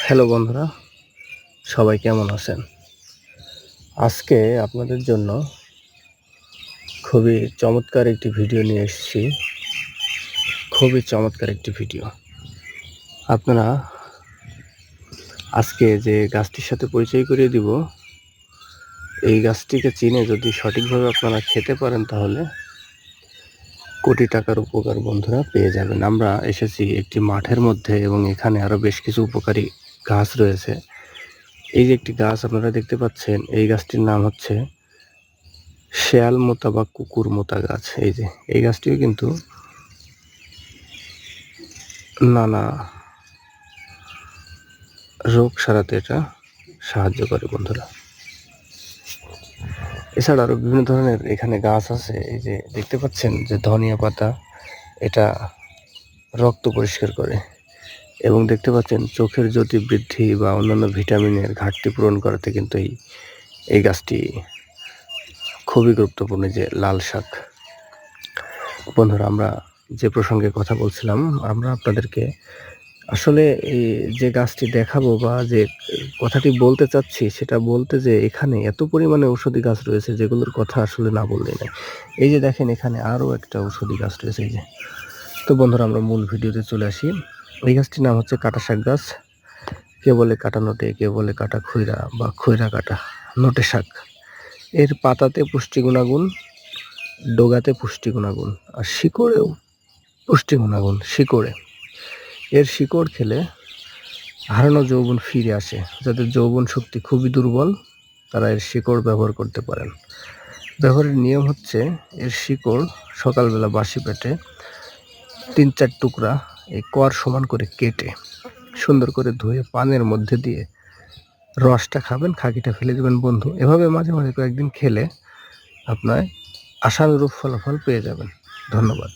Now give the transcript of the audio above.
Hello বন্ধুরা, সবাই কেমন আছেন? আজকে আপনাদের জন্য খুবই চমৎকার একটি ভিডিও নিয়ে এসেছি। খুবই চমৎকার একটি ভিডিও। আপনারা আজকে যে গাছটির সাথে পরিচয় করিয়ে দিব, এই গাছটিকে চিনে যদি সঠিকভাবে আপনারা খেতে পারেন তাহলে কোটি টাকার উপকার বন্ধুরা পেয়ে যাবেন। আমরা এসেছি একটি মাঠের মধ্যে এবং এখানে আরও বেশ কিছু উপকারী গাছ রয়েছে। এই যে একটি গাছ আপনারা দেখতে পাচ্ছেন, এই গাছটির নাম হচ্ছে শেয়াল মোতা বা কুকুর মোতা গাছ। এই গাছটিও কিন্তু নানা রোগ সারাতে এটা সাহায্য করে বন্ধুরা। এছাড়া আরও বিভিন্ন ধরনের এখানে গাছ আছে। এই যে দেখতে পাচ্ছেন যে ধনিয়া পাতা, এটা রক্ত পরিষ্কার করে। এবং দেখতে পাচ্ছেন চোখের জ্যোতি বৃদ্ধি বা অন্যান্য ভিটামিনের ঘাটতি পূরণ করাতে কিন্তু এই গাছটি খুবই গুরুত্বপূর্ণ। যে লাল শাক বন্ধুরা, আমরা যে প্রসঙ্গে কথা বলছিলাম, আমরা আপনাদেরকে আসলে এই যে গাছটি দেখাবো বা যে কথাটি বলতে চাচ্ছি সেটা বলতে যে এখানে এত পরিমাণে ঔষধি গাছ রয়েছে যেগুলোর কথা আসলে না বললেই নয়। এই যে দেখেন এখানে আরও একটা ঔষধি গাছ রয়েছে। এই যে, তো বন্ধুরা আমরা মূল ভিডিওতে চলে আসি। এই গাছটির নাম হচ্ছে কাটা শাক গাছ। কে বলে কাটা নোটে, কে বলে কাটা খৈরা বা খৈরা কাটা নোটে শাক। এর পাতাতে পুষ্টি গুণাগুণ, ডোগাতে পুষ্টি গুণাগুণ, আর শিকড়েও পুষ্টি গুণাগুণ। এর শিকড় খেলে হারানো যৌবন ফিরে আসে। যাদের যৌবন শক্তি খুবই দুর্বল তারা এর শিকড় ব্যবহার করতে পারেন। ব্যবহারের নিয়ম হচ্ছে, এর শিকড় সকালবেলা বাসি পেটে 3-4 টুকরা এই কর সমান করে কেটে সুন্দর করে ধুয়ে পানের মধ্যে দিয়ে রসটা খাবেন, খাকিটা ফেলে দেবেন বন্ধু। এভাবে মাঝে মাঝে কয়েকদিন খেলে আপনার আশানুরূপ ফলাফল পেয়ে যাবেন। ধন্যবাদ।